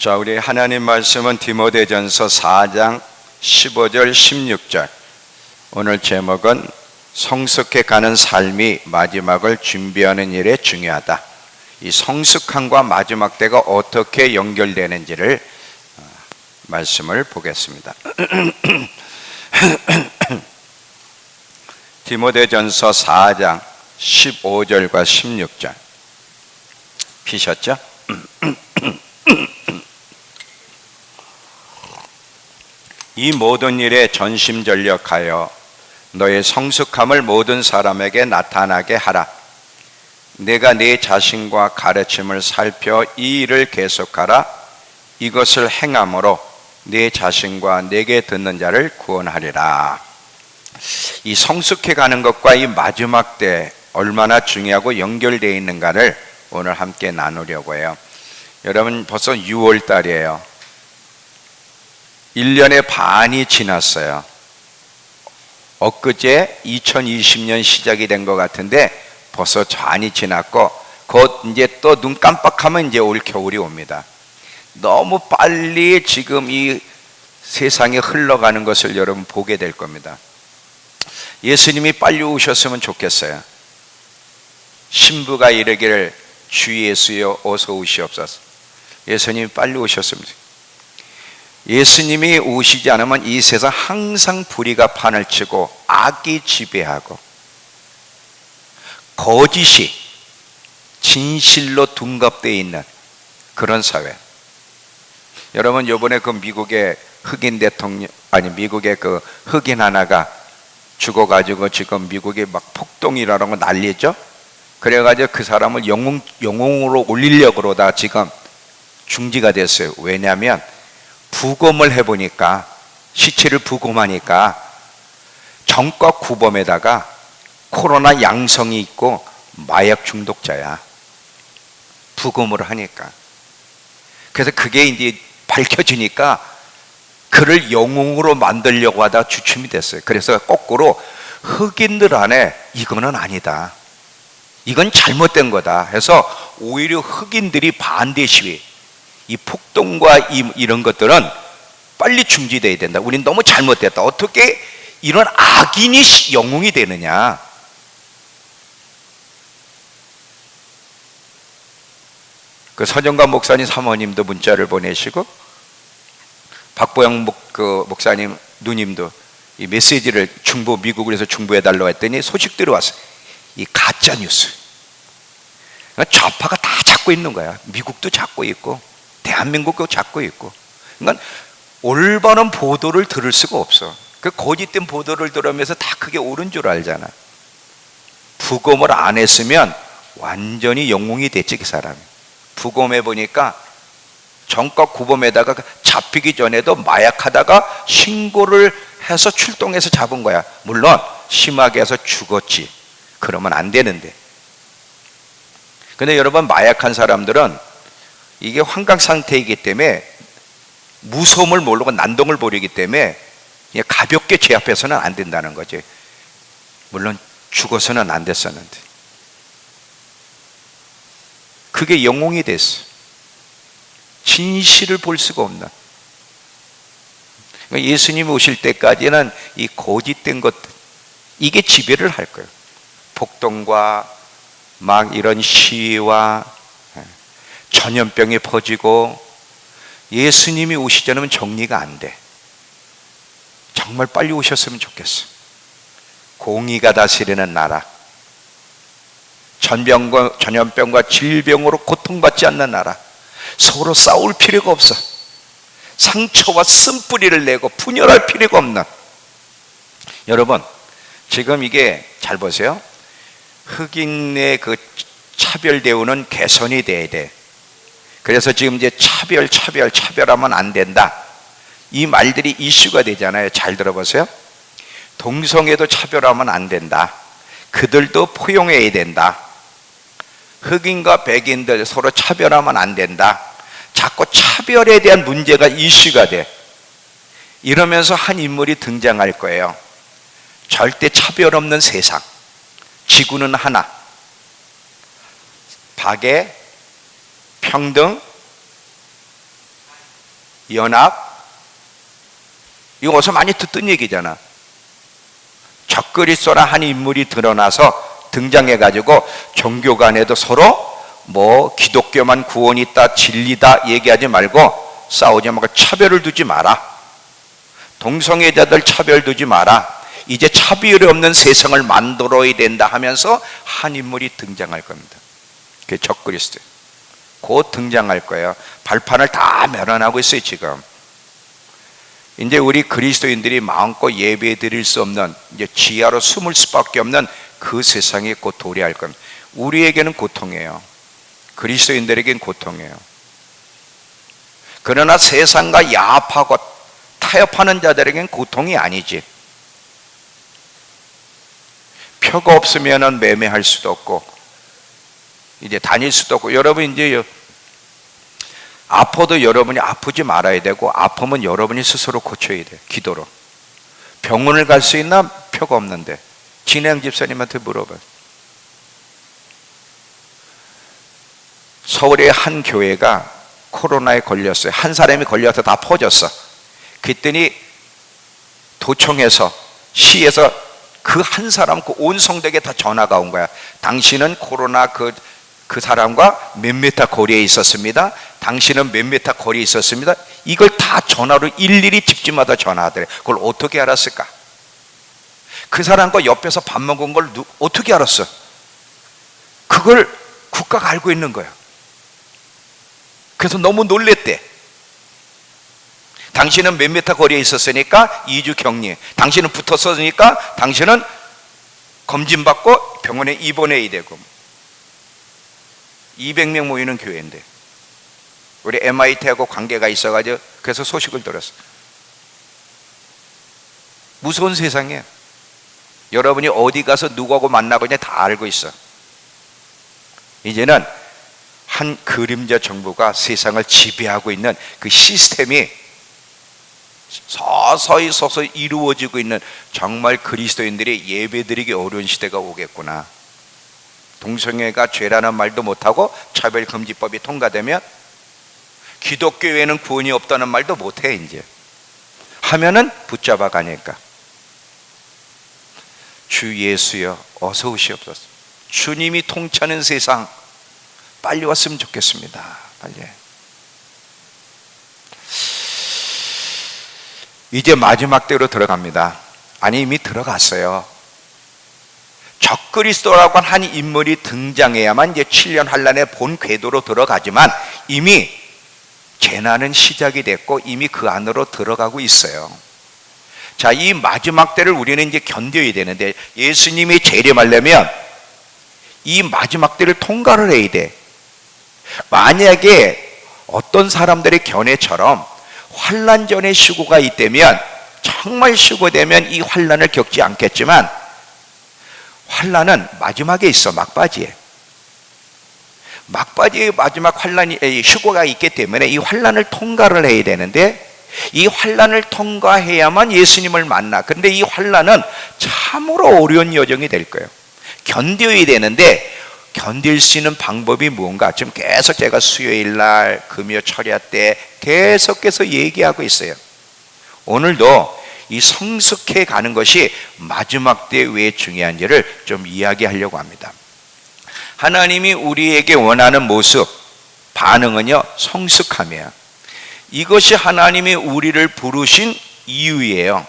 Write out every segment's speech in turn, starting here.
자, 우리 하나님 말씀은 디모데전서 4장 15절 16절. 오늘 제목은 성숙해 가는 삶이 마지막을 준비하는 일에 중요하다. 이 성숙함과 마지막 때가 어떻게 연결되는지를 말씀을 보겠습니다. 디모데전서 4장 15절과 16절 피셨죠? 이 모든 일에 전심전력하여 너의 성숙함을 모든 사람에게 나타나게 하라. 내가 네 자신과 가르침을 살펴 이 일을 계속하라. 이것을 행함으로 네 자신과 내게 듣는 자를 구원하리라. 이 성숙해 가는 것과 이 마지막 때 얼마나 중요하고 연결되어 있는가를 오늘 함께 나누려고 해요. 여러분, 벌써 6월 달이에요. 1년의 반이 지났어요. 엊그제 2020년 시작이 된 것 같은데 벌써 반이 지났고 곧 이제 또 눈 깜빡하면 이제 올 겨울이 옵니다. 너무 빨리 지금 이 세상이 흘러가는 것을 여러분 보게 될 겁니다. 예수님이 빨리 오셨으면 좋겠어요. 신부가 이르기를 주 예수여 어서 오시옵소서. 예수님이 빨리 오셨으면 좋겠어요. 예수님이 오시지 않으면 이 세상 항상 불의가 판을 치고 악이 지배하고 거짓이 진실로 둔갑되어 있는 그런 사회. 여러분, 요번에 그 미국의 흑인 대통령, 미국의 그 흑인 하나가 죽어가지고 지금 미국이 막 폭동이라는 거 난리죠? 그래가지고 그 사람을 영웅으로 올리려고 그러다 지금 중지가 됐어요. 왜냐하면 부검을 해보니까, 시체를 부검하니까 전과 구범에다가 코로나 양성이 있고 마약 중독자야. 부검을 하니까. 그래서 그게 이제 밝혀지니까 그를 영웅으로 만들려고 하다 주춤이 됐어요. 그래서 거꾸로 흑인들 안에 이거는 아니다, 이건 잘못된 거다 해서 오히려 흑인들이 반대 시위, 이 폭동과 이런 것들은 빨리 중지돼야 된다. 우린 너무 잘못됐다. 어떻게 이런 악인이 영웅이 되느냐. 그 서정관 목사님 사모님도 문자를 보내시고 박보영 목사님 누님도 이 메시지를 미국에서 중부해 달라고 했더니 소식 들어왔어요. 이 가짜 뉴스. 좌파가 다 잡고 있는 거야. 미국도 잡고 있고 대한민국도 잡고 있고. 그러니까 올바른 보도를 들을 수가 없어. 그 거짓된 보도를 들으면서 다 그게 옳은 줄 알잖아. 부검을 안 했으면 완전히 영웅이 됐지, 그 사람이. 부검해 보니까 전과 구범에다가 잡히기 전에도 마약하다가 신고를 해서 출동해서 잡은 거야. 물론 심하게 해서 죽었지. 그러면 안 되는데. 근데 여러분, 마약한 사람들은 이게 환각 상태이기 때문에 무서움을 모르고 난동을 부리기 때문에 그냥 가볍게 제압해서는 안 된다는 거지. 물론 죽어서는 안 됐었는데. 그게 영웅이 됐어. 진실을 볼 수가 없나. 그러니까 예수님이 오실 때까지는 이 거짓된 것들, 이게 지배를 할 거예요. 폭동과 막 이런 시위와 전염병이 퍼지고, 예수님이 오시지 않으면 정리가 안 돼. 정말 빨리 오셨으면 좋겠어. 공의가 다스리는 나라, 전염병과 질병으로 고통받지 않는 나라, 서로 싸울 필요가 없어. 상처와 쓴뿌리를 내고 분열할 필요가 없는. 여러분, 지금 이게 잘 보세요. 흑인의 그 차별 대우는 개선이 돼야 돼. 그래서 지금 이제 차별하면 안 된다, 이 말들이 이슈가 되잖아요. 잘 들어보세요. 동성애도 차별하면 안 된다. 그들도 포용해야 된다. 흑인과 백인들 서로 차별하면 안 된다. 자꾸 차별에 대한 문제가 이슈가 돼. 이러면서 한 인물이 등장할 거예요. 절대 차별 없는 세상. 지구는 하나. 박애, 평등, 연합, 이거 어디서 많이 듣던 얘기잖아. 적그리스도라 한 인물이 드러나서 등장해가지고 종교 간에도 서로 뭐 기독교만 구원이 있다, 진리다 얘기하지 말고 싸우지 말고 차별을 두지 마라. 동성애자들 차별 두지 마라. 이제 차별이 없는 세상을 만들어야 된다 하면서 한 인물이 등장할 겁니다. 그게 적그리스도. 곧 등장할 거예요. 발판을 다 마련하고 있어요 지금. 이제 우리 그리스도인들이 마음껏 예배 드릴 수 없는, 이제 지하로 숨을 수밖에 없는 그 세상에 곧 도래할 겁니다. 우리에게는 고통이에요. 그리스도인들에겐 고통이에요. 그러나 세상과 야합하고 타협하는 자들에겐 고통이 아니지. 표가 없으면 매매할 수도 없고 이제 다닐 수도 없고, 여러분 이제 아파도 여러분이 아프지 말아야 되고, 아프면 여러분이 스스로 고쳐야 돼. 기도로. 병원을 갈 수 있나? 표가 없는데. 진행 집사님한테 물어봐요. 서울의 한 교회가 코로나에 걸렸어요. 한 사람이 걸려서 다 퍼졌어. 그랬더니 도청에서, 시에서 그 한 사람, 그 온 성도에게 다 전화가 온 거야. 당신은 코로나 그 사람과 몇 미터 거리에 있었습니다. 당신은 몇 미터 거리에 있었습니다. 이걸 다 전화로 일일이 집집마다 전화하더래. 그걸 어떻게 알았을까? 그 사람과 옆에서 밥 먹은 걸 어떻게 알았어? 그걸 국가가 알고 있는 거야. 그래서 너무 놀랬대. 당신은 몇 미터 거리에 있었으니까 2주 격리. 당신은 붙었으니까 당신은 검진받고 병원에 입원해야 되고. 200명 모이는 교회인데 우리 MIT하고 관계가 있어가지고 그래서 소식을 들었어. 무서운 세상이에요. 여러분이 어디 가서 누구하고 만나고 있냐 다 알고 있어. 이제는 한 그림자 정부가 세상을 지배하고 있는 그 시스템이 서서히 이루어지고 있는, 정말 그리스도인들이 예배드리기 어려운 시대가 오겠구나. 동성애가 죄라는 말도 못하고 차별금지법이 통과되면 기독교에는 구원이 없다는 말도 못해. 이제 하면은 붙잡아 가니까. 주 예수여 어서 오시옵소서. 주님이 통치하는 세상 빨리 왔으면 좋겠습니다. 빨리. 이제 마지막 때로 들어갑니다. 아니 이미 들어갔어요. 적그리스도라고 한 인물이 등장해야만 이제 7년 환란의 본 궤도로 들어가지만 이미 재난은 시작이 됐고 이미 그 안으로 들어가고 있어요. 자, 이 마지막 때를 우리는 이제 견뎌야 되는데, 예수님이 재림하려면 이 마지막 때를 통과를 해야 돼. 만약에 어떤 사람들의 견해처럼 환란 전에 휴거가 있다면, 정말 휴거되면 이 환란을 겪지 않겠지만 환란은 마지막에 있어. 막바지에. 막바지에 마지막 환란이 휴거가 있기 때문에 이 환란을 통과를 해야 되는데, 이 환란을 통과해야만 예수님을 만나. 그런데 이 환란은 참으로 어려운 여정이 될 거예요. 견뎌야 되는데 견딜 수 있는 방법이 무언가, 지금 계속 제가 수요일날 금요 철야 때 계속해서 얘기하고 있어요. 오늘도 이 성숙해 가는 것이 마지막 때 왜 중요한지를 좀 이야기하려고 합니다. 하나님이 우리에게 원하는 모습, 반응은요 성숙함이에요. 이것이 하나님이 우리를 부르신 이유예요.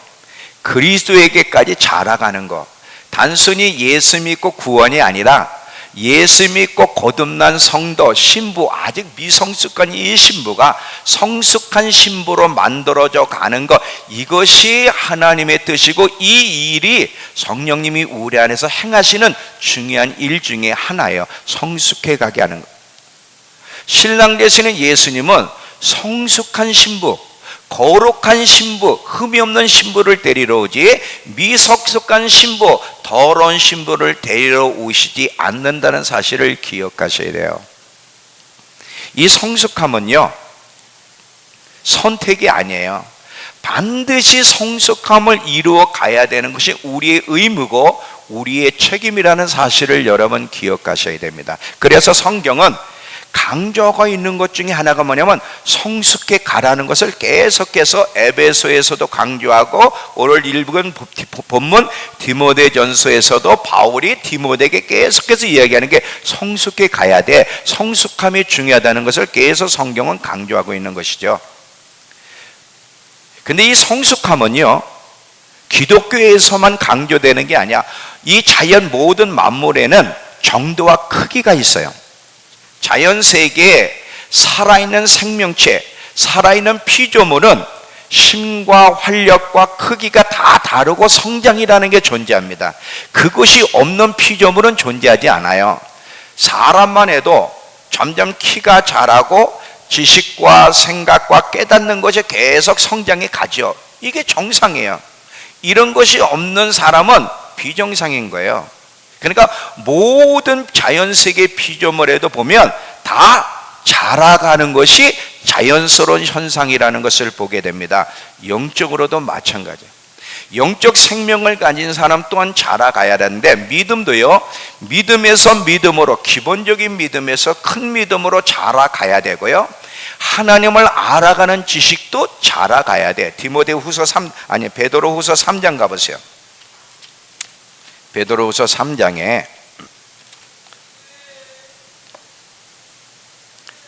그리스도에게까지 자라가는 것. 단순히 예수 믿고 구원이 아니라 예수 믿고 거듭난 성도, 신부, 아직 미성숙한 이 신부가 성숙한 신부로 만들어져 가는 것, 이것이 하나님의 뜻이고 이 일이 성령님이 우리 안에서 행하시는 중요한 일 중에 하나예요. 성숙해 가게 하는 것. 신랑 되시는 예수님은 성숙한 신부, 거룩한 신부, 흠이 없는 신부를 데리러 오지 미성숙한 신부, 더러운 신부를 데리러 오시지 않는다는 사실을 기억하셔야 돼요. 이 성숙함은요 선택이 아니에요. 반드시 성숙함을 이루어 가야 되는 것이 우리의 의무고 우리의 책임이라는 사실을 여러분 기억하셔야 됩니다. 그래서 성경은 강조하고 있는 것 중에 하나가 뭐냐면 성숙해 가라는 것을 계속해서 에베소에서도 강조하고 오늘 읽은 본문 디모데전서에서도 바울이 디모데에게 계속해서 이야기하는 게 성숙해 가야 돼, 성숙함이 중요하다는 것을 계속 성경은 강조하고 있는 것이죠. 근데 이 성숙함은요, 기독교에서만 강조되는 게 아니야. 이 자연 모든 만물에는 정도와 크기가 있어요. 자연 세계에 살아있는 생명체, 살아있는 피조물은 힘과 활력과 크기가 다 다르고 성장이라는 게 존재합니다. 그것이 없는 피조물은 존재하지 않아요. 사람만 해도 점점 키가 자라고 지식과 생각과 깨닫는 것이 계속 성장해 가죠. 이게 정상이에요. 이런 것이 없는 사람은 비정상인 거예요. 그러니까 모든 자연세계 피조물에도 보면 다 자라가는 것이 자연스러운 현상이라는 것을 보게 됩니다. 영적으로도 마찬가지예요. 영적 생명을 가진 사람 또한 자라가야 하는데, 믿음도요, 믿음에서 믿음으로, 기본적인 믿음에서 큰 믿음으로 자라가야 되고요, 하나님을 알아가는 지식도 자라가야 돼. 베드로후서 3장 가보세요. 베드로후서 3장에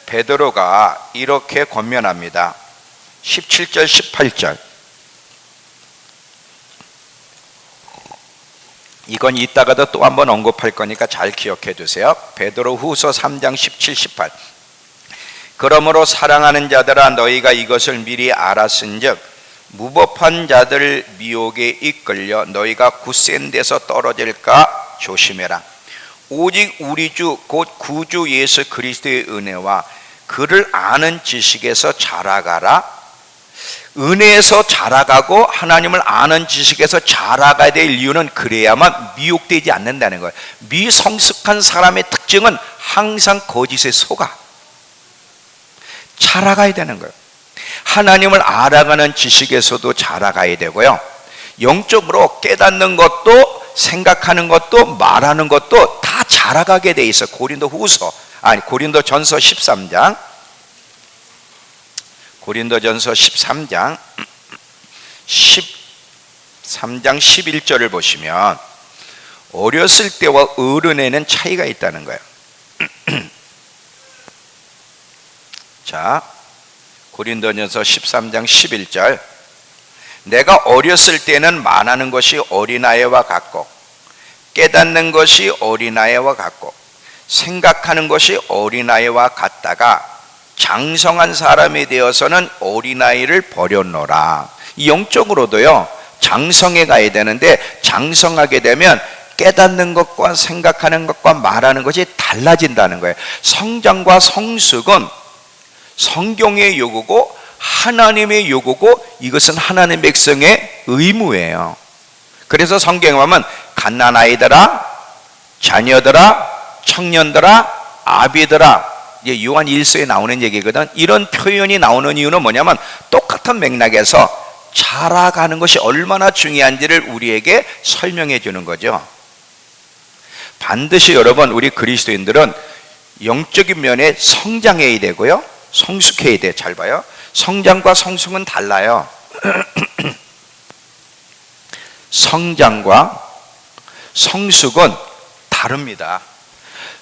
베드로가 이렇게 권면합니다. 17절 18절. 이건 이따가도 또 한번 언급할 거니까 잘 기억해 두세요. 베드로후서 3장 17, 18. 그러므로 사랑하는 자들아, 너희가 이것을 미리 알았은즉 무법한 자들 미혹에 이끌려 너희가 굳센 데서 떨어질까 조심해라. 오직 우리 주 곧 구주 예수 그리스도의 은혜와 그를 아는 지식에서 자라가라. 은혜에서 자라가고 하나님을 아는 지식에서 자라가야 될 이유는 그래야만 미혹되지 않는다는 거예요. 미성숙한 사람의 특징은 항상 거짓에 속아. 자라가야 되는 거예요. 하나님을 알아가는 지식에서도 자라가야 되고요, 영적으로 깨닫는 것도 생각하는 것도 말하는 것도 다 자라가게 돼 있어. 고린도전서 13장, 고린도전서 13장 11절을 보시면 어렸을 때와 어른에는 차이가 있다는 거예요. 자, 고린도전서 13장 11절. 내가 어렸을 때는 말하는 것이 어린아이와 같고 깨닫는 것이 어린아이와 같고 생각하는 것이 어린아이와 같다가 장성한 사람이 되어서는 어린아이를 버렸노라. 영적으로도요, 장성해 가야 되는데 장성하게 되면 깨닫는 것과 생각하는 것과 말하는 것이 달라진다는 거예요. 성장과 성숙은 성경의 요구고 하나님의 요구고 이것은 하나님의 백성의 의무예요. 그래서 성경에 보면 갓난아이들아, 자녀들아, 청년들아, 아비들아, 요한 1서에 나오는 얘기거든. 이런 표현이 나오는 이유는 뭐냐면 똑같은 맥락에서 자라가는 것이 얼마나 중요한지를 우리에게 설명해 주는 거죠. 반드시 여러분, 우리 그리스도인들은 영적인 면에 성장해야 되고요, 성숙해야 돼. 잘 봐요. 성장과 성숙은 달라요. 성장과 성숙은 다릅니다.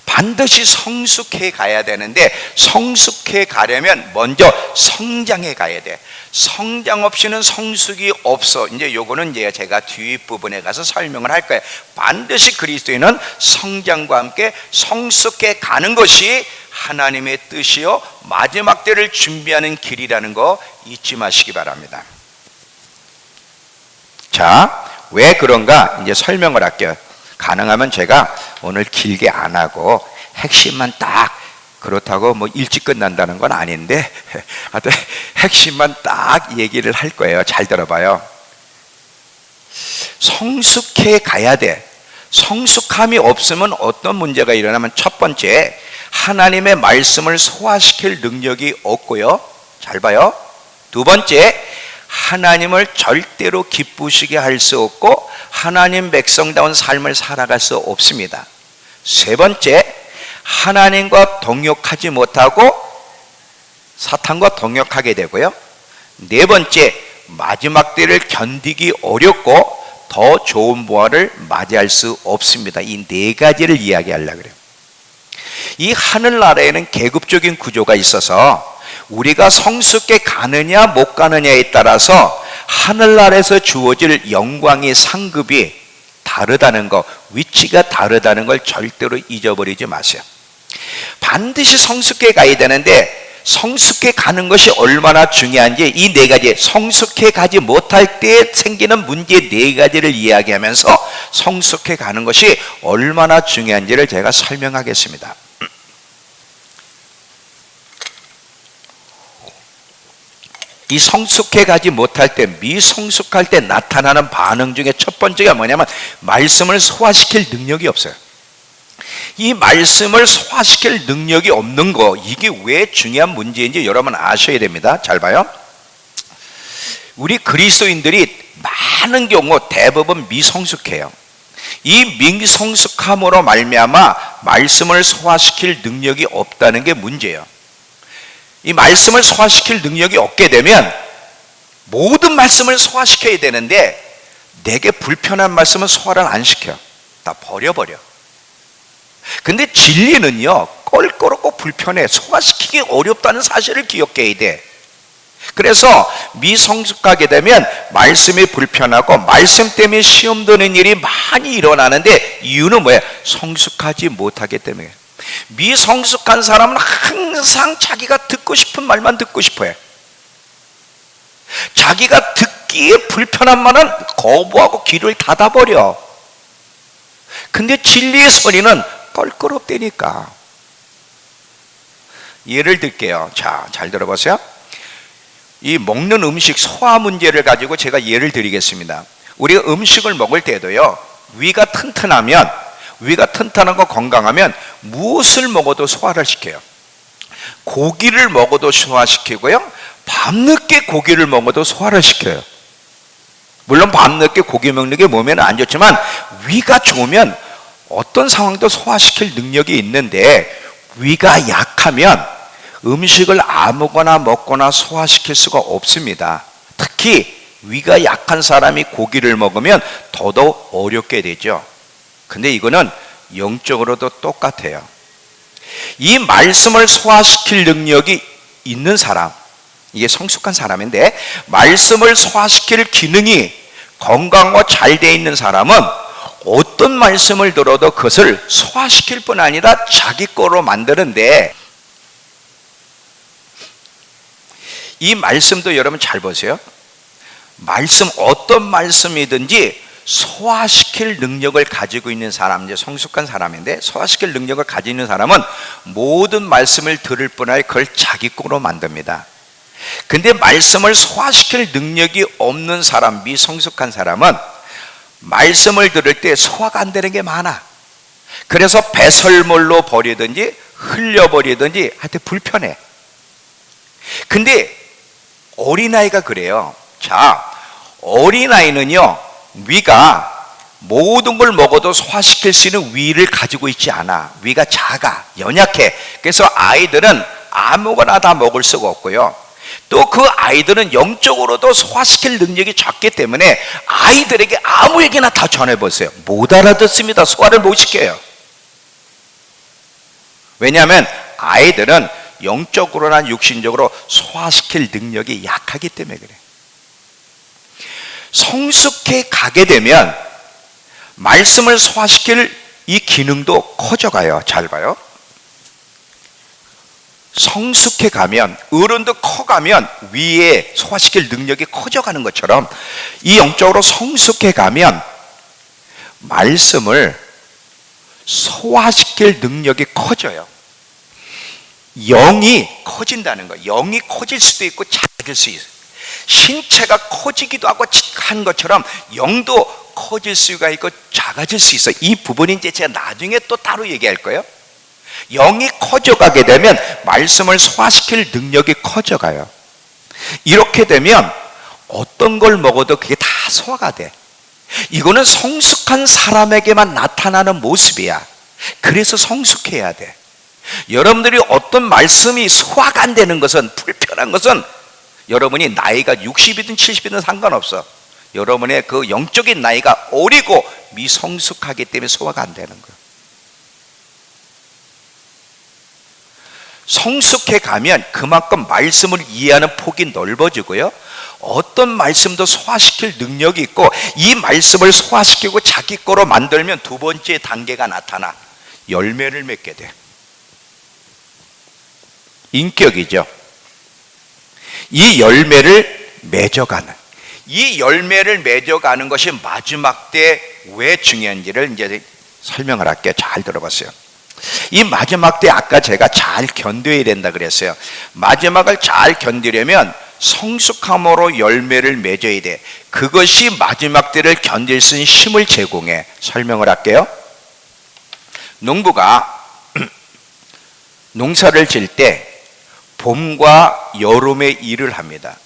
반드시 성숙해 가야 되는데 성숙해 가려면 먼저 성장해 가야 돼. 성장 없이는 성숙이 없어. 이제 요거는 이제 제가 뒷부분에 가서 설명을 할 거예요. 반드시 그리스도인은 성장과 함께 성숙해 가는 것이 하나님의 뜻이요 마지막 때를 준비하는 길이라는 거 잊지 마시기 바랍니다. 자, 왜 그런가 이제 설명을 할게요. 가능하면 제가 오늘 길게 안 하고 핵심만 딱, 그렇다고 뭐 일찍 끝난다는 건 아닌데 하여튼 핵심만 딱 얘기를 할 거예요. 잘 들어봐요. 성숙해 가야 돼. 성숙함이 없으면 어떤 문제가 일어나면, 첫 번째, 하나님의 말씀을 소화시킬 능력이 없고요. 잘 봐요. 두 번째, 하나님을 절대로 기쁘시게 할 수 없고 하나님 백성다운 삶을 살아갈 수 없습니다. 세 번째, 하나님과 동역하지 못하고 사탄과 동역하게 되고요. 네 번째, 마지막 때를 견디기 어렵고 더 좋은 부활을 맞이할 수 없습니다. 이 네 가지를 이야기하려고 그래요. 이 하늘나라에는 계급적인 구조가 있어서 우리가 성숙해 가느냐 못 가느냐에 따라서 하늘나라에서 주어질 영광의 상급이 다르다는 것, 위치가 다르다는 걸 절대로 잊어버리지 마세요. 반드시 성숙해 가야 되는데 성숙해 가는 것이 얼마나 중요한지 이 네 가지, 성숙해 가지 못할 때 생기는 문제 네 가지를 이야기하면서 성숙해 가는 것이 얼마나 중요한지를 제가 설명하겠습니다. 이 성숙해 가지 못할 때, 미성숙할 때 나타나는 반응 중에 첫 번째가 뭐냐면 말씀을 소화시킬 능력이 없어요. 이 말씀을 소화시킬 능력이 없는 거, 이게 왜 중요한 문제인지 여러분 아셔야 됩니다. 잘 봐요. 우리 그리스도인들이 많은 경우 대부분 미성숙해요. 이 미성숙함으로 말미암아 말씀을 소화시킬 능력이 없다는 게 문제예요. 이 말씀을 소화시킬 능력이 없게 되면 모든 말씀을 소화시켜야 되는데 내게 불편한 말씀은 소화를 안 시켜. 다 버려버려. 근데 진리는요, 껄끄럽고 불편해. 소화시키기 어렵다는 사실을 기억해야 돼. 그래서 미성숙하게 되면 말씀이 불편하고 말씀 때문에 시험 드는 일이 많이 일어나는데 이유는 뭐예요? 성숙하지 못하기 때문에. 미성숙한 사람은 항상 자기가 듣고 싶은 말만 듣고 싶어요. 자기가 듣기에 불편한 말은 거부하고 귀를 닫아버려. 근데 진리의 소리는 껄끄럽다니까. 예를 들게요. 자, 잘 들어보세요. 이 먹는 음식 소화 문제를 가지고 제가 예를 드리겠습니다. 우리가 음식을 먹을 때도요, 위가 튼튼하고 건강하면 무엇을 먹어도 소화를 시켜요. 고기를 먹어도 소화시키고요, 밤늦게 고기를 먹어도 소화를 시켜요. 물론 밤늦게 고기 먹는 게 몸에는 안 좋지만 위가 좋으면 어떤 상황도 소화시킬 능력이 있는데 위가 약하면 음식을 아무거나 먹거나 소화시킬 수가 없습니다. 특히 위가 약한 사람이 고기를 먹으면 더더욱 어렵게 되죠. 근데 이거는 영적으로도 똑같아요. 이 말씀을 소화시킬 능력이 있는 사람, 이게 성숙한 사람인데 말씀을 소화시킬 기능이 건강하고 잘 돼 있는 사람은 어떤 말씀을 들어도 그것을 소화시킬 뿐 아니라 자기 거로 만드는데, 이 말씀도 여러분 잘 보세요. 말씀, 어떤 말씀이든지 소화시킬 능력을 가지고 있는 사람, 이제 성숙한 사람인데 소화시킬 능력을 가지고 있는 사람은 모든 말씀을 들을 뿐 아니라 그걸 자기 거로 만듭니다. 근데 말씀을 소화시킬 능력이 없는 사람, 미성숙한 사람은 말씀을 들을 때 소화가 안 되는 게 많아. 그래서 배설물로 버리든지 흘려버리든지 하여튼 불편해. 근데 어린아이가 그래요. 자, 어린아이는요, 위가 모든 걸 먹어도 소화시킬 수 있는 위를 가지고 있지 않아. 위가 작아, 연약해. 그래서 아이들은 아무거나 다 먹을 수가 없고요, 또 그 아이들은 영적으로도 소화시킬 능력이 작기 때문에 아이들에게 아무 얘기나 다 전해보세요. 못 알아듣습니다. 소화를 못 시켜요. 왜냐하면 아이들은 영적으로나 육신적으로 소화시킬 능력이 약하기 때문에 그래요. 성숙해 가게 되면 말씀을 소화시킬 이 기능도 커져가요. 잘 봐요. 성숙해 가면, 어른도 커가면 위에 소화시킬 능력이 커져가는 것처럼 이 영적으로 성숙해 가면 말씀을 소화시킬 능력이 커져요. 영이 커진다는 거예요. 영이 커질 수도 있고 작아질 수 있어요. 신체가 커지기도 하고 한 것처럼 영도 커질 수가 있고 작아질 수 있어요. 이 부분이 이제 제가 나중에 또 따로 얘기할 거예요. 영이 커져가게 되면 말씀을 소화시킬 능력이 커져가요. 이렇게 되면 어떤 걸 먹어도 그게 다 소화가 돼. 이거는 성숙한 사람에게만 나타나는 모습이야. 그래서 성숙해야 돼. 여러분들이 어떤 말씀이 소화가 안 되는 것은, 불편한 것은 여러분이 나이가 60이든 70이든 상관없어. 여러분의 그 영적인 나이가 어리고 미성숙하기 때문에 소화가 안 되는 거예요. 성숙해 가면 그만큼 말씀을 이해하는 폭이 넓어지고요, 어떤 말씀도 소화시킬 능력이 있고, 이 말씀을 소화시키고 자기 거로 만들면 두 번째 단계가 나타나 열매를 맺게 돼. 인격이죠. 이 열매를 맺어가는, 이 열매를 맺어가는 것이 마지막 때 왜 중요한지를 이제 설명을 할게요. 잘 들어보세요. 이 마지막 때 아까 제가 잘 견뎌야 된다 그랬어요. 마지막을 잘 견디려면 성숙함으로 열매를 맺어야 돼. 그것이 마지막 때를 견딜 수 있는 힘을 제공해. 설명을 할게요. 농부가 농사를 질 때 봄과 여름에 일을 합니다.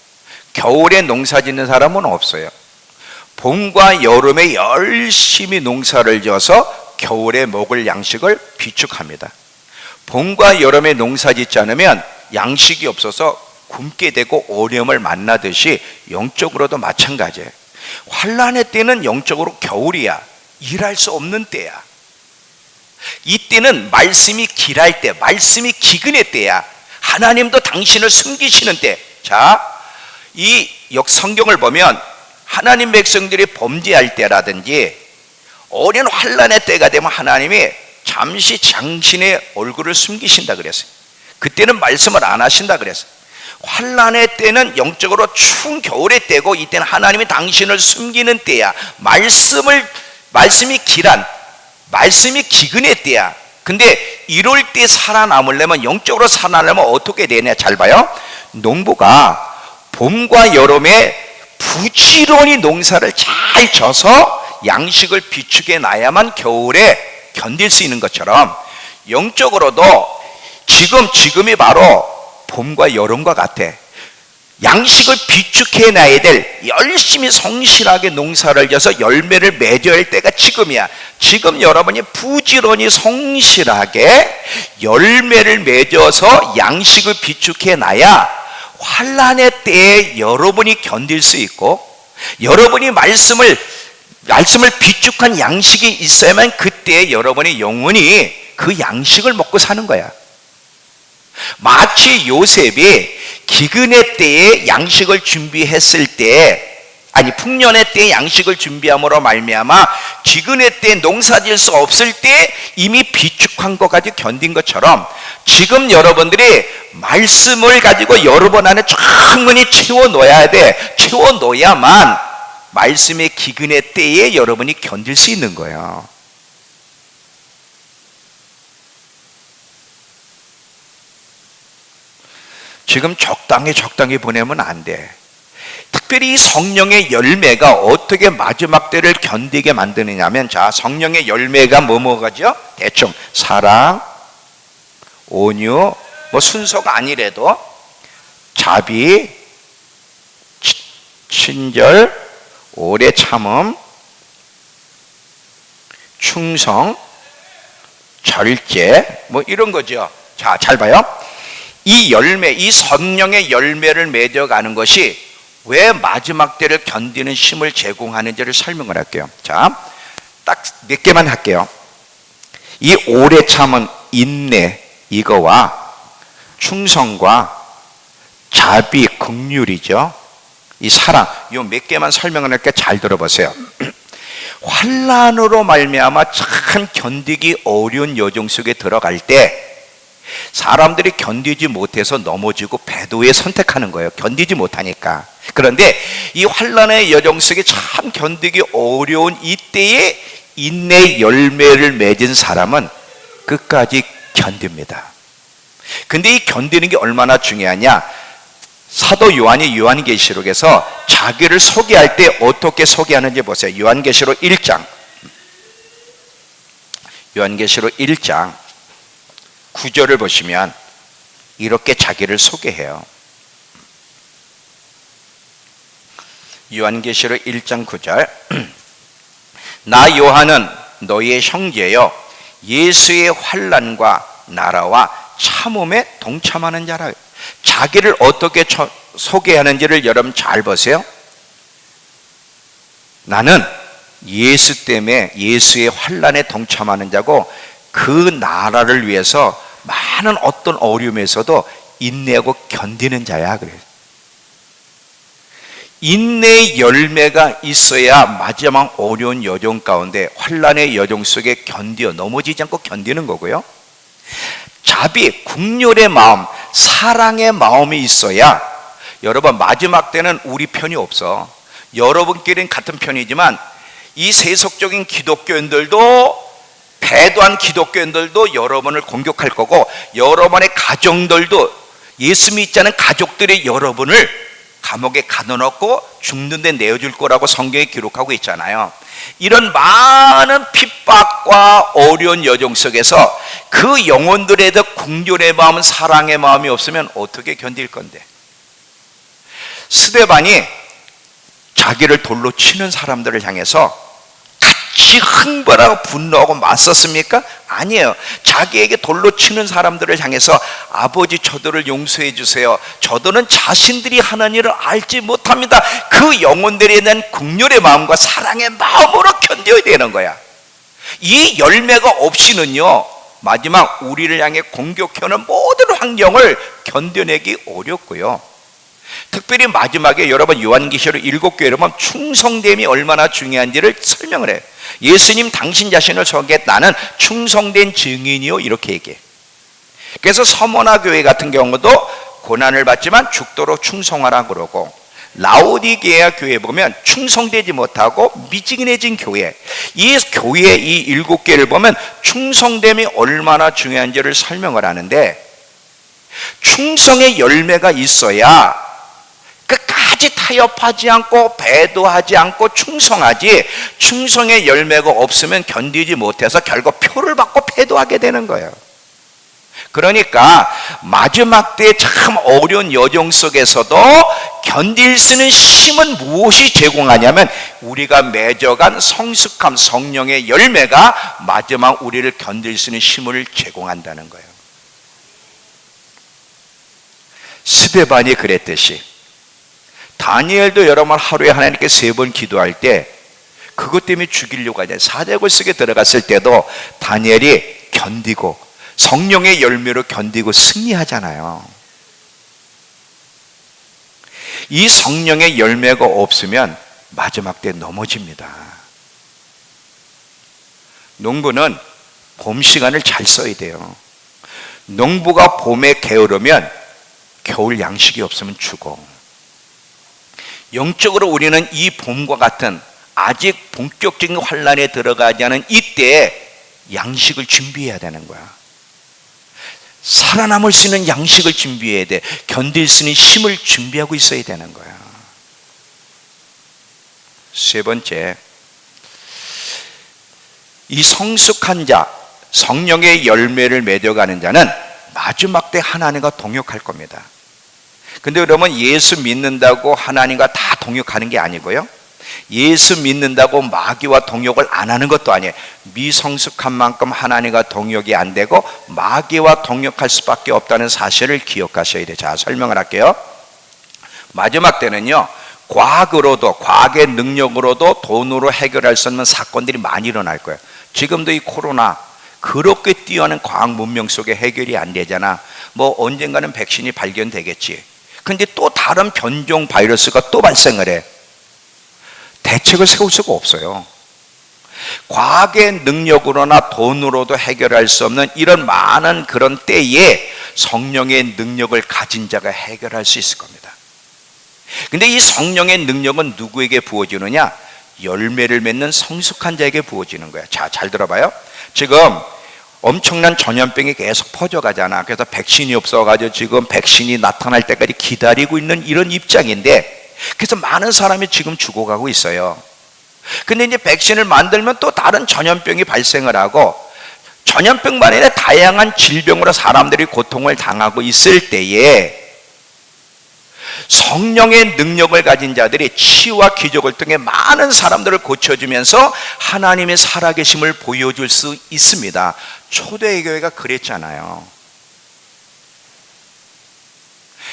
겨울에 농사 짓는 사람은 없어요. 봄과 여름에 열심히 농사를 지어서 겨울에 먹을 양식을 비축합니다. 봄과 여름에 농사 짓지 않으면 양식이 없어서 굶게 되고 어려움을 만나듯이 영적으로도 마찬가지예요. 환난의 때는 영적으로 겨울이야. 일할 수 없는 때야. 이때는 말씀이 길할 때, 말씀이 기근의 때야. 하나님도 당신을 숨기시는 때. 자, 이 성경을 보면 하나님 백성들이 범죄할 때라든지 어린 환난의 때가 되면 하나님이 잠시 당신의 얼굴을 숨기신다 그랬어요. 그때는 말씀을 안 하신다 그랬어요. 환난의 때는 영적으로 추운 겨울의 때고, 이때는 하나님이 당신을 숨기는 때야. 말씀이 길한, 말씀이 기근의 때야. 근데 이럴 때 살아남으려면, 영적으로 살아남으려면 어떻게 되냐? 잘 봐요. 농부가 봄과 여름에 부지런히 농사를 잘 져서 양식을 비축해 놔야만 겨울에 견딜 수 있는 것처럼, 영적으로도 지금이 바로 봄과 여름과 같아. 양식을 비축해 놔야 될, 열심히 성실하게 농사를 져서 열매를 맺어야 할 때가 지금이야. 지금 여러분이 부지런히 성실하게 열매를 맺어서 양식을 비축해 놔야 환난의 때에 여러분이 견딜 수 있고, 여러분이 말씀을 비축한 양식이 있어야만 그때 여러분의 영혼이 그 양식을 먹고 사는 거야. 마치 요셉이 기근의 때에 양식을 준비했을 때, 아니 풍년의 때에 양식을 준비함으로 말미암아 기근의 때에 농사질 수 없을 때 이미 비축한 것까지 견딘 것처럼, 지금 여러분들이 말씀을 가지고 여러분 안에 충분히 채워놓아야 돼. 채워놓아야만 말씀의 기근의 때에 여러분이 견딜 수 있는 거예요. 지금 적당히 보내면 안 돼. 특별히 성령의 열매가 어떻게 마지막 때를 견디게 만드느냐면, 자, 성령의 열매가 뭐가죠? 대충 사랑, 온유, 뭐 순서가 아니래도 자비, 친절, 오래 참음, 충성, 절제, 뭐 이런 거죠. 자, 잘 봐요. 이 열매, 이 성령의 열매를 맺어가는 것이 왜 마지막 때를 견디는 힘을 제공하는지를 설명을 할게요. 자, 딱 몇 개만 할게요. 이 오래 참은 인내, 이거와 충성과 자비, 긍휼이죠. 이 사랑, 이 몇 개만 설명을 할게. 잘 들어보세요. 환난으로 말미암아 참 견디기 어려운 여정 속에 들어갈 때 사람들이 견디지 못해서 넘어지고 배도에 선택하는 거예요. 견디지 못하니까. 그런데 이 환난의 여정 속에 참 견디기 어려운 이때에 인내 열매를 맺은 사람은 끝까지 견딥니다. 근데 이 견디는 게 얼마나 중요하냐? 사도 요한이 요한계시록에서 자기를 소개할 때 어떻게 소개하는지 보세요. 요한계시록 1장 9절을 보시면 이렇게 자기를 소개해요. 요한계시록 1장 9절 나 요한은 너희의 형제여 예수의 환난과 나라와 참음에 동참하는 자라. 자기를 어떻게 소개하는지를 여러분 잘 보세요. 나는 예수 때문에 예수의 환난에 동참하는 자고 그 나라를 위해서 많은 어떤 어려움에서도 인내하고 견디는 자야. 그래요. 인내의 열매가 있어야 마지막 어려운 여정 가운데 환난의 여정 속에 넘어지지 않고 견디는 거고요. 자비, 국률의 마음, 사랑의 마음이 있어야 여러분 마지막 때는 우리 편이 없어. 여러분끼리는 같은 편이지만 이 세속적인 기독교인들도 배도한 기독교인들도 여러분을 공격할 거고 여러분의 가정들도 예수 믿지 않은 가족들이 여러분을 감옥에 가둬놓고 죽는 데 내어줄 거라고 성경에 기록하고 있잖아요. 이런 많은 핍박과 어려운 여정 속에서 그 영혼들에도 긍휼의 마음, 사랑의 마음이 없으면 어떻게 견딜 건데? 스데반이 자기를 돌로 치는 사람들을 향해서 같이 흥분하고 분노하고 맞섰습니까? 아니에요. 자기에게 돌로 치는 사람들을 향해서 아버지 저들을 용서해 주세요. 저들은 자신들이 하는 일을 알지 못합니다. 그 영혼들에 대한 긍휼의 마음과 사랑의 마음으로 견뎌야 되는 거야. 이 열매가 없이는요 마지막 우리를 향해 공격해오는 모든 환경을 견뎌내기 어렵고요. 특별히 마지막에 여러분 요한계시록 7교회를 보면 충성됨이 얼마나 중요한지를 설명을 해요. 예수님 당신 자신을 소개해 나는 충성된 증인이요 이렇게 얘기해. 그래서 서머나 교회 같은 경우도 고난을 받지만 죽도록 충성하라 그러고, 라오디게아 교회 보면 충성되지 못하고 미지근해진 교회, 이 교회 이 7개를 보면 충성됨이 얼마나 중요한지를 설명을 하는데, 충성의 열매가 있어야 끝까지 타협하지 않고 배도하지 않고 충성하지, 충성의 열매가 없으면 견디지 못해서 결국 표를 받고 패도하게 되는 거예요. 그러니까 마지막 때 참 어려운 여정 속에서도 견딜 수 있는 힘은 무엇이 제공하냐면 우리가 맺어간 성숙함, 성령의 열매가 마지막 우리를 견딜 수 있는 힘을 제공한다는 거예요. 스데반이 그랬듯이 다니엘도 여러분 하루에 하나님께 3번 기도할 때 그것 때문에 죽이려고 하잖아요. 사자굴 속에 들어갔을 때도 다니엘이 견디고 성령의 열매로 견디고 승리하잖아요. 이 성령의 열매가 없으면 마지막 때 넘어집니다. 농부는 봄 시간을 잘 써야 돼요. 농부가 봄에 게으르면 겨울 양식이 없으면 죽어. 영적으로 우리는 이 봄과 같은 아직 본격적인 환란에 들어가지 않은 이때에 양식을 준비해야 되는 거야. 살아남을 수 있는 양식을 준비해야 돼. 견딜 수 있는 힘을 준비하고 있어야 되는 거야. 세 번째, 이 성숙한 자, 성령의 열매를 맺어가는 자는 마지막 때 하나님과 동역할 겁니다. 근데 여러분, 예수 믿는다고 하나님과 다 동역하는 게 아니고요, 예수 믿는다고 마귀와 동역을 안 하는 것도 아니에요. 미성숙한 만큼 하나님과 동역이 안 되고 마귀와 동역할 수밖에 없다는 사실을 기억하셔야 돼요. 자, 설명을 할게요. 마지막 때는요, 과학으로도, 과학의 능력으로도 돈으로 해결할 수 없는 사건들이 많이 일어날 거예요. 지금도 이 코로나 그렇게 뛰어난 과학 문명 속에 해결이 안 되잖아. 뭐 언젠가는 백신이 발견되겠지. 근데 또 다른 변종 바이러스가 또 발생을 해. 대책을 세울 수가 없어요. 과학의 능력으로나 돈으로도 해결할 수 없는 이런 많은 그런 때에 성령의 능력을 가진 자가 해결할 수 있을 겁니다. 근데 이 성령의 능력은 누구에게 부어지느냐? 열매를 맺는 성숙한 자에게 부어지는 거야. 자, 잘 들어봐요. 지금 엄청난 전염병이 계속 퍼져가잖아. 그래서 백신이 없어가지고 지금 백신이 나타날 때까지 기다리고 있는 이런 입장인데, 그래서 많은 사람이 지금 죽어가고 있어요. 근데 이제 백신을 만들면 또 다른 전염병이 발생을 하고, 전염병만 아니라 다양한 질병으로 사람들이 고통을 당하고 있을 때에 성령의 능력을 가진 자들이 치유와 기적을 통해 많은 사람들을 고쳐주면서 하나님의 살아계심을 보여줄 수 있습니다. 초대교회가 그랬잖아요.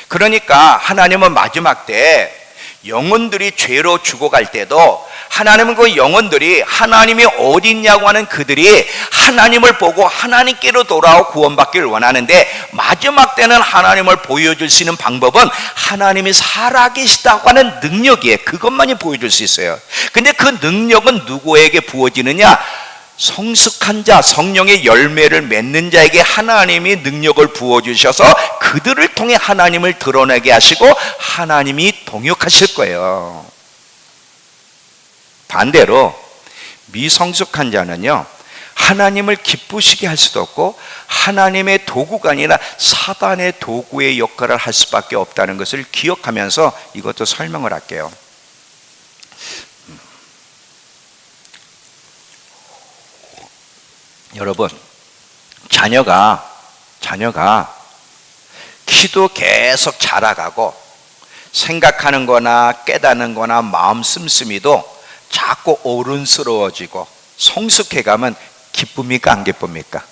그러니까 하나님은 마지막 때 영혼들이 죄로 죽어갈 때도 하나님은 그 영혼들이 하나님이 어디 있냐고 하는 그들이 하나님을 보고 하나님께로 돌아오고 구원받기를 원하는데, 마지막 때는 하나님을 보여줄 수 있는 방법은 하나님이 살아계시다고 하는 능력이에요. 그것만이 보여줄 수 있어요. 근데 그 능력은 누구에게 부어지느냐? 성숙한 자, 성령의 열매를 맺는 자에게 하나님이 능력을 부어주셔서 그들을 통해 하나님을 드러내게 하시고 하나님이 동역하실 거예요. 반대로 미성숙한 자는요, 하나님을 기쁘시게 할 수도 없고 하나님의 도구가 아니라 사단의 도구의 역할을 할 수밖에 없다는 것을 기억하면서 이것도 설명을 할게요. 여러분, 자녀가 키도 계속 자라가고 생각하는 거나 깨닫는 거나 마음 씀씀이도 자꾸 어른스러워지고 성숙해가면 기쁩니까? 안 기쁩니까?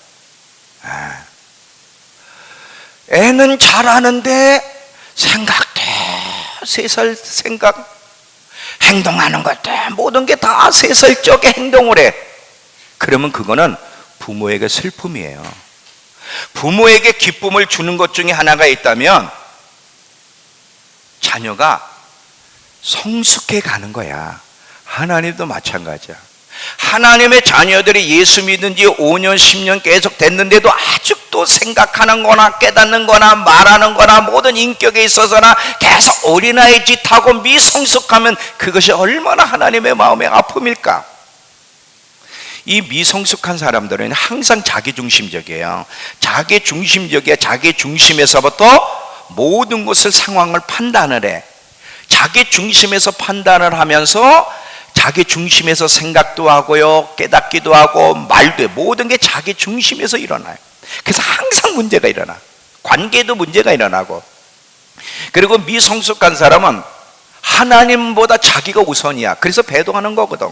애는 잘하는데 생각도 3살 생각, 행동하는 것도 모든 게 다 3살 적의 행동을 해. 그러면 그거는 부모에게 슬픔이에요. 부모에게 기쁨을 주는 것 중에 하나가 있다면 자녀가 성숙해 가는 거야. 하나님도 마찬가지야. 하나님의 자녀들이 예수 믿은 지 5년 10년 계속 됐는데도 아직도 생각하는 거나 깨닫는 거나 말하는 거나 모든 인격에 있어서나 계속 어린아이 짓하고 미성숙하면 그것이 얼마나 하나님의 마음의 아픔일까? 이 미성숙한 사람들은 항상 자기중심적이에요. 자기중심적이야. 자기중심에서부터 모든 것을 상황을 판단을 해. 자기중심에서 판단을 하면서 자기중심에서 생각도 하고요, 깨닫기도 하고 말도 해. 모든 게 자기중심에서 일어나요. 그래서 항상 문제가 일어나. 관계도 문제가 일어나고. 그리고 미성숙한 사람은 하나님보다 자기가 우선이야. 그래서 배도하는 거거든.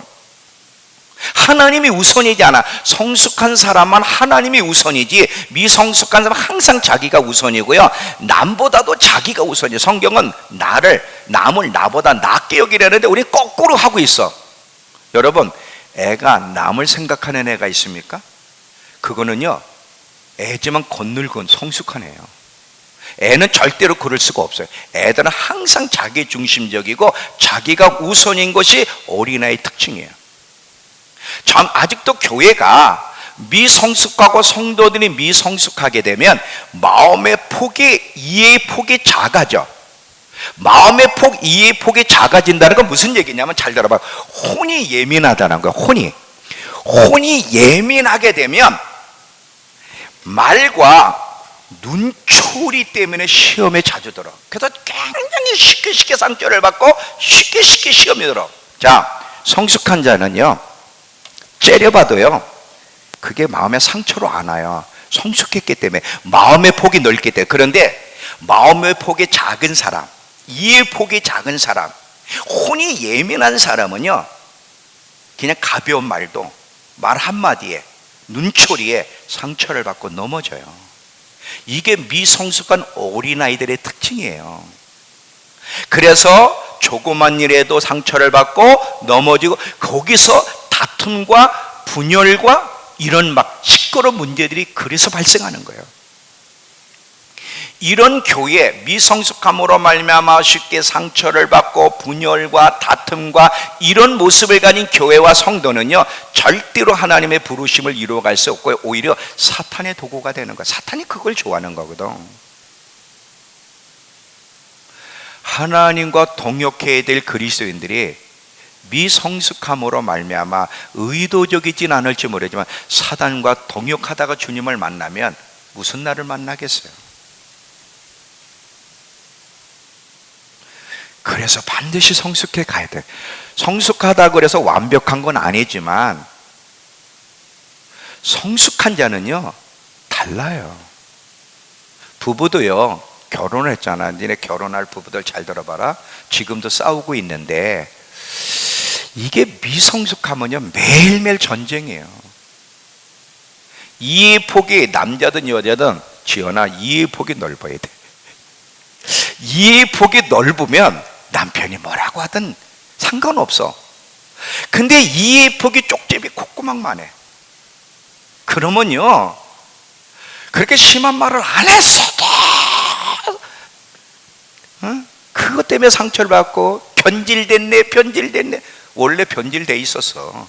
하나님이 우선이지 않아. 성숙한 사람만 하나님이 우선이지, 미성숙한 사람은 항상 자기가 우선이고요, 남보다도 자기가 우선이에요. 성경은 남을 나보다 낫게 여기려는데 우리 거꾸로 하고 있어. 여러분, 애가 남을 생각하는 애가 있습니까? 그거는요, 애지만 겉늙은 성숙한 애예요. 애는 절대로 그럴 수가 없어요. 애들은 항상 자기중심적이고 자기가 우선인 것이 어린아이의 특징이에요. 참, 아직도 교회가 미성숙하고 성도들이 미성숙하게 되면 마음의 폭이, 이해의 폭이 작아져. 마음의 폭, 이해의 폭이 작아진다는 건 무슨 얘기냐면, 잘 들어봐. 혼이 예민하다는 거야. 혼이 예민하게 되면 말과 눈초리 때문에 시험에 자주 들어. 그래서 굉장히 쉽게 상처를 받고 쉽게 시험에 들어. 자, 성숙한 자는요, 째려봐도요, 그게 마음의 상처로 안 와요. 성숙했기 때문에, 마음의 폭이 넓기 때문에. 그런데 마음의 폭이 작은 사람, 이해의 폭이 작은 사람, 혼이 예민한 사람은요, 그냥 가벼운 말도, 말 한마디에, 눈초리에 상처를 받고 넘어져요. 이게 미성숙한 어린아이들의 특징이에요. 그래서 조그만 일에도 상처를 받고 넘어지고, 거기서 다툼과 분열과 이런 막 시끄러운 문제들이 그래서 발생하는 거예요. 이런 교회, 미성숙함으로 말미암아 쉽게 상처를 받고 분열과 다툼과 이런 모습을 가진 교회와 성도는요, 절대로 하나님의 부르심을 이루어갈 수 없고 오히려 사탄의 도구가 되는 거예요. 사탄이 그걸 좋아하는 거거든. 하나님과 동역해야 될 그리스도인들이 미성숙함으로 말미암아 의도적이진 않을지 모르지만 사단과 동역하다가 주님을 만나면 무슨 날을 만나겠어요? 그래서 반드시 성숙해 가야 돼. 성숙하다고 그래서 완벽한 건 아니지만 성숙한 자는요, 달라요. 부부도요, 결혼을 했잖아. 니네 결혼할 부부들 잘 들어봐라. 지금도 싸우고 있는데, 이게 미성숙하면요 매일매일 전쟁이에요. 이해의 폭이 남자든 여자든, 지연아, 이해의 폭이 넓어야 돼. 이해의 폭이 넓으면 남편이 뭐라고 하든 상관없어. 근데 이해의 폭이 쪽집이 콧구멍만 해. 그러면요 그렇게 심한 말을 안 했어도 그것 때문에 상처를 받고 변질됐네. 원래 변질돼 있었어.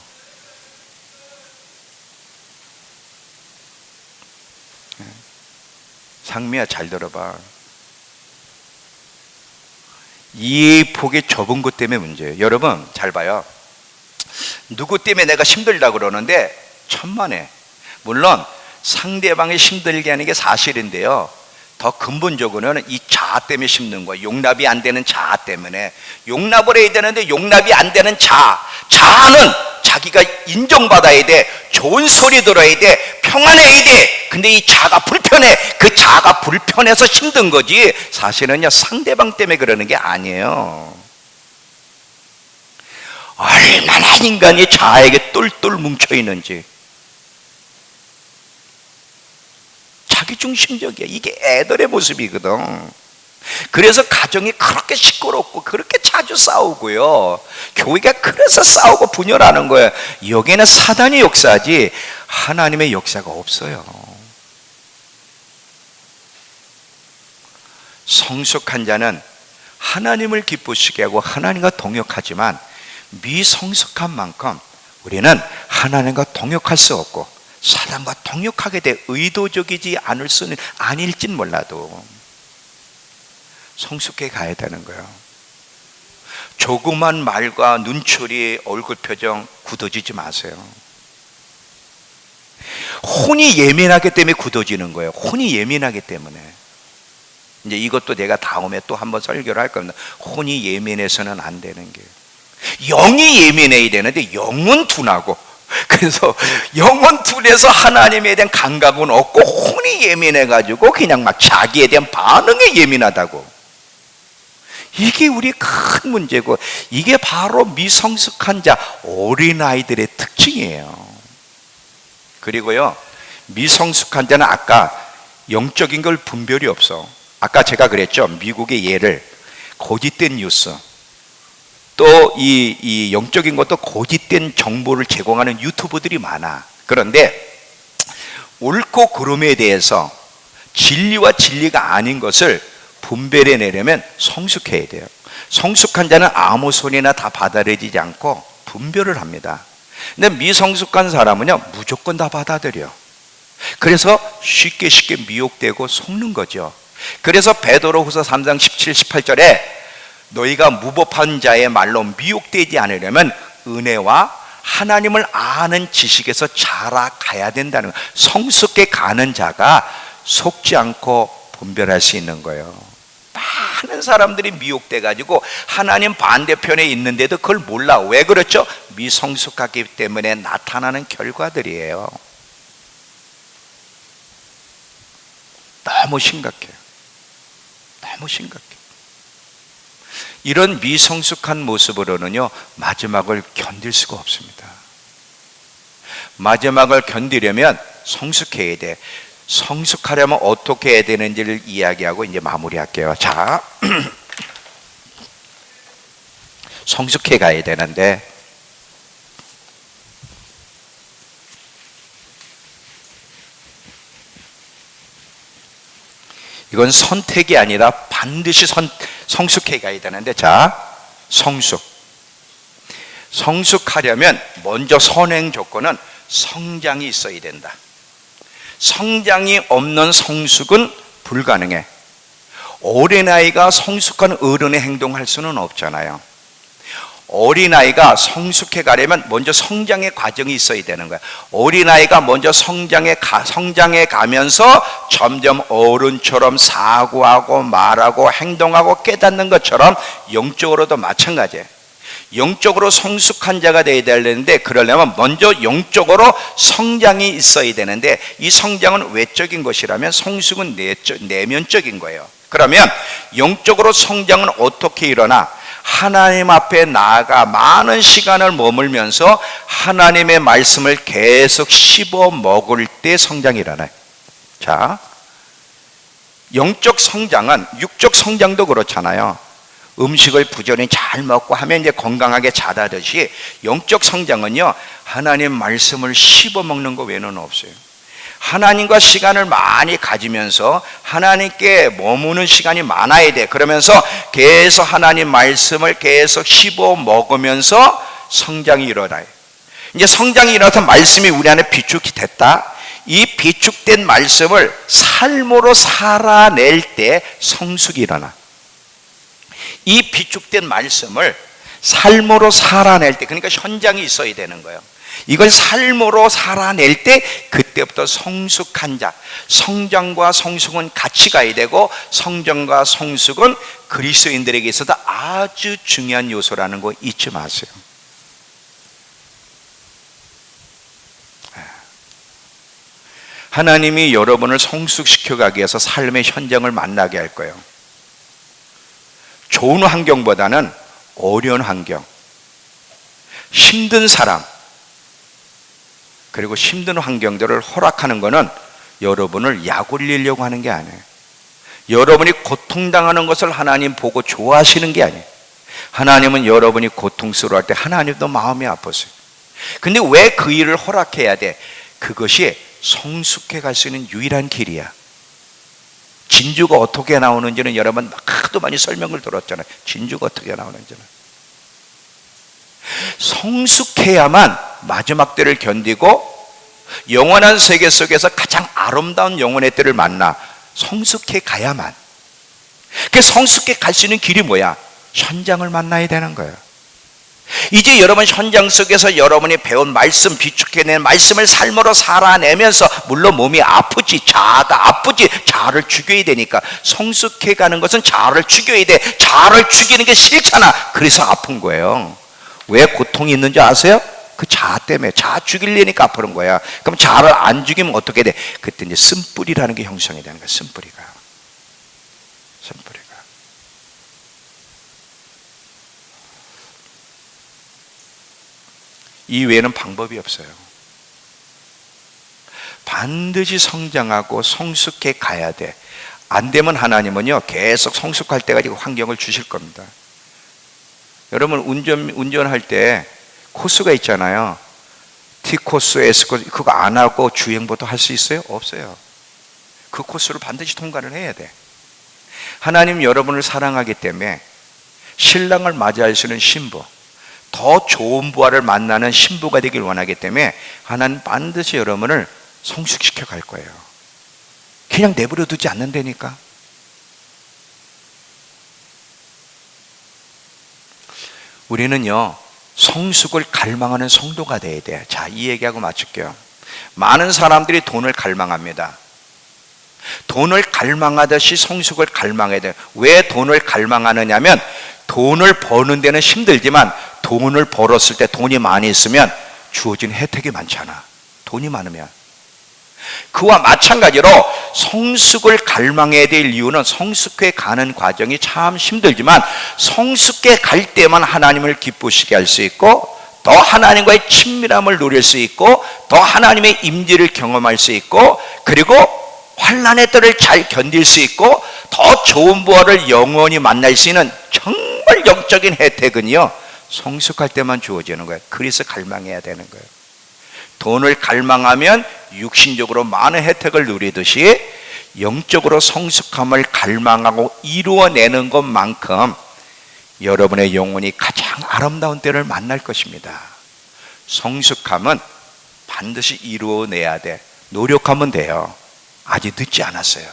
상미야, 잘 들어봐. 이 폭이 좁은 것 때문에 문제예요. 여러분 잘 봐요. 누구 때문에 내가 힘들다 그러는데 천만에, 물론 상대방이 힘들게 하는 게 사실인데요, 더 근본적으로는 이 자아 때문에 힘든 거예요. 용납이 안 되는 자아 때문에. 용납을 해야 되는데 용납이 안 되는 자아는 자기가 인정받아야 돼. 좋은 소리 들어야 돼. 평안해야 돼. 근데 이 자아가 불편해. 그 자아가 불편해서 힘든 거지, 사실은요 상대방 때문에 그러는 게 아니에요. 얼마나 인간이 자아에게 똘똘 뭉쳐 있는지. 자기중심적이야. 이게 애들의 모습이거든. 그래서 가정이 그렇게 시끄럽고 그렇게 자주 싸우고요, 교회가 그래서 싸우고 분열하는 거예요. 여기는 사단의 역사지 하나님의 역사가 없어요. 성숙한 자는 하나님을 기쁘시게 하고 하나님과 동역하지만, 미성숙한 만큼 우리는 하나님과 동역할 수 없고 사단과 동역하게 돼 의도적이지 않을 수는 아닐진 몰라도 성숙해 가야 되는 거예요. 조그만 말과 눈초리, 얼굴 표정 굳어지지 마세요. 혼이 예민하기 때문에 굳어지는 거예요. 혼이 예민하기 때문에. 이제 이것도 내가 다음에 또 한번 설교를 할 겁니다. 혼이 예민해서는 안 되는 게, 영이 예민해야 되는데 영은 둔하고, 그래서 영은 둔해서 하나님에 대한 감각은 없고 혼이 예민해가지고 그냥 막 자기에 대한 반응에 예민하다고. 이게 우리의 큰 문제고, 이게 바로 미성숙한 자, 어린아이들의 특징이에요. 그리고요 미성숙한 자는 아까 영적인 걸 분별이 없어. 아까 제가 그랬죠, 미국의 예를, 거짓된 뉴스, 또 이 영적인 것도 거짓된 정보를 제공하는 유튜브들이 많아. 그런데 옳고 그름에 대해서 진리와 진리가 아닌 것을 분별해내려면 성숙해야 돼요. 성숙한 자는 아무 소리나 다 받아들이지 않고 분별을 합니다. 근데 미성숙한 사람은요 무조건 다 받아들여. 그래서 쉽게 미혹되고 속는 거죠. 그래서 베드로후서 3장 17, 18절에 너희가 무법한 자의 말로 미혹되지 않으려면 은혜와 하나님을 아는 지식에서 자라가야 된다는 거예요. 성숙해 가는 자가 속지 않고 분별할 수 있는 거예요. 많은 사람들이 미혹돼 가지고 하나님 반대편에 있는데도 그걸 몰라. 왜 그렇죠? 미성숙하기 때문에 나타나는 결과들이에요. 너무 심각해요. 너무 심각해요. 이런 미성숙한 모습으로는요 마지막을 견딜 수가 없습니다. 마지막을 견디려면 성숙해야 돼. 성숙하려면 어떻게 해야 되는지를 이야기하고 이제 마무리할게요. 자, 성숙해 가야 되는데, 이건 선택이 아니라 반드시 성숙해 가야 되는데, 자, 성숙하려면 먼저 선행 조건은 성장이 있어야 된다. 성장이 없는 성숙은 불가능해. 어린아이가 성숙한 어른의 행동할 수는 없잖아요. 어린아이가 성숙해 가려면 먼저 성장의 과정이 있어야 되는 거야. 어린아이가 먼저 성장해 가면서 점점 어른처럼 사고하고 말하고 행동하고 깨닫는 것처럼 영적으로도 마찬가지예요. 영적으로 성숙한 자가 되어야 되는데, 그러려면 먼저 영적으로 성장이 있어야 되는데, 이 성장은 외적인 것이라면 성숙은 내면적인 거예요. 그러면 영적으로 성장은 어떻게 일어나? 하나님 앞에 나아가 많은 시간을 머물면서 하나님의 말씀을 계속 씹어 먹을 때 성장이 일어나요. 자, 영적 성장은 육적 성장도 그렇잖아요. 음식을 부지런히 잘 먹고 하면 이제 건강하게 자라듯이 영적 성장은요, 하나님 말씀을 씹어 먹는 거 외에는 없어요. 하나님과 시간을 많이 가지면서 하나님께 머무는 시간이 많아야 돼. 그러면서 계속 하나님 말씀을 계속 씹어 먹으면서 성장이 일어나요. 이제 성장이 일어나서 말씀이 우리 안에 비축이 됐다. 이 비축된 말씀을 삶으로 살아낼 때 성숙이 일어나. 이 비축된 말씀을 삶으로 살아낼 때, 그러니까 현장이 있어야 되는 거예요. 이걸 삶으로 살아낼 때 그때부터 성숙한 자, 성장과 성숙은 같이 가야 되고 성장과 성숙은 그리스도인들에게 있어서 아주 중요한 요소라는 거 잊지 마세요. 하나님이 여러분을 성숙시켜가기 위해서 삶의 현장을 만나게 할 거예요. 좋은 환경보다는 어려운 환경, 힘든 사람, 그리고 힘든 환경들을 허락하는 것은 여러분을 약 올리려고 하는 게 아니에요. 여러분이 고통당하는 것을 하나님 보고 좋아하시는 게 아니에요. 하나님은 여러분이 고통스러워할 때 하나님도 마음이 아팠어요. 근데 왜 그 일을 허락해야 돼? 그것이 성숙해 갈 수 있는 유일한 길이야. 진주가 어떻게 나오는지는 여러분 하도 많이 설명을 들었잖아요. 진주가 어떻게 나오는지는. 성숙해야만 마지막 때를 견디고 영원한 세계 속에서 가장 아름다운 영혼의 때를 만나. 성숙해 가야만. 그 성숙해 갈 수 있는 길이 뭐야? 현장을 만나야 되는 거예요. 이제 여러분 현장 속에서 여러분이 배운 말씀, 비축해낸 말씀을 삶으로 살아내면서, 물론 몸이 아프지, 자아가 아프지, 자아를 죽여야 되니까. 성숙해 가는 것은 자아를 죽여야 돼. 자아를 죽이는 게 싫잖아. 그래서 아픈 거예요. 왜 고통이 있는지 아세요? 그 자아 때문에. 자아 죽이려니까 아프는 거야. 그럼 자아를 안 죽이면 어떻게 돼? 그때 이제 쓴뿌리라는 게 형성이 되는 거야. 쓴뿌리가. 이 외에는 방법이 없어요. 반드시 성장하고 성숙해 가야 돼. 안 되면 하나님은요, 계속 성숙할 때까지 환경을 주실 겁니다. 여러분 운전할 때 코스가 있잖아요. T코스, S코스, 그거 안 하고 주행보도 할 수 있어요? 없어요. 그 코스를 반드시 통과를 해야 돼. 하나님 여러분을 사랑하기 때문에 신랑을 맞이할 수 있는 신부, 더 좋은 부하를 만나는 신부가 되길 원하기 때문에 하나님 반드시 여러분을 성숙시켜 갈 거예요. 그냥 내버려 두지 않는다니까. 우리는요, 성숙을 갈망하는 성도가 돼야 돼. 자, 이 얘기하고 마칠게요. 많은 사람들이 돈을 갈망합니다. 돈을 갈망하듯이 성숙을 갈망해야 돼요. 왜 돈을 갈망하느냐면, 돈을 버는 데는 힘들지만 돈을 벌었을 때, 돈이 많이 있으면 주어진 혜택이 많잖아. 돈이 많으면. 그와 마찬가지로 성숙을 갈망해야 될 이유는, 성숙해 가는 과정이 참 힘들지만 성숙해 갈 때만 하나님을 기쁘시게 할 수 있고, 더 하나님과의 친밀함을 누릴 수 있고, 더 하나님의 임재를 경험할 수 있고, 그리고 환난의 때를 잘 견딜 수 있고, 더 좋은 부활을 영원히 만날 수 있는 정말 영적인 혜택은요, 성숙할 때만 주어지는 거예요. 그래서 갈망해야 되는 거예요. 돈을 갈망하면 육신적으로 많은 혜택을 누리듯이 영적으로 성숙함을 갈망하고 이루어내는 것만큼 여러분의 영혼이 가장 아름다운 때를 만날 것입니다. 성숙함은 반드시 이루어내야 돼. 노력하면 돼요. 아직 늦지 않았어요.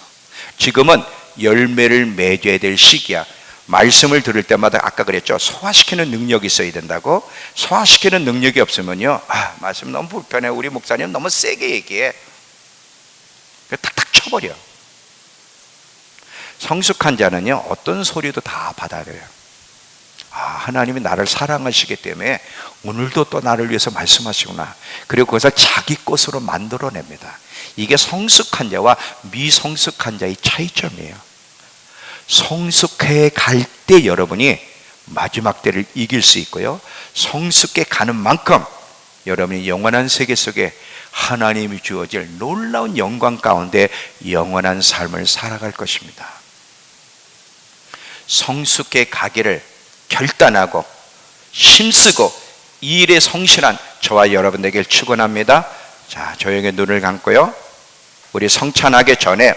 지금은 열매를 맺어야 될 시기야. 말씀을 들을 때마다 아까 그랬죠. 소화시키는 능력이 있어야 된다고. 소화시키는 능력이 없으면요, 말씀 너무 불편해, 우리 목사님 너무 세게 얘기해, 탁탁 쳐버려. 성숙한 자는요, 어떤 소리도 다 받아들여요. 하나님이 나를 사랑하시기 때문에 오늘도 또 나를 위해서 말씀하시구나. 그리고 그것을 자기 것으로 만들어냅니다. 이게 성숙한 자와 미성숙한 자의 차이점이에요. 성숙해 갈 때 여러분이 마지막 때를 이길 수 있고요, 성숙해 가는 만큼 여러분이 영원한 세계 속에 하나님이 주어질 놀라운 영광 가운데 영원한 삶을 살아갈 것입니다. 성숙해 가기를 결단하고 힘쓰고 이 일에 성실한 저와 여러분 되길 축원합니다. 자, 조용히 눈을 감고요, 우리 성찬하기 전에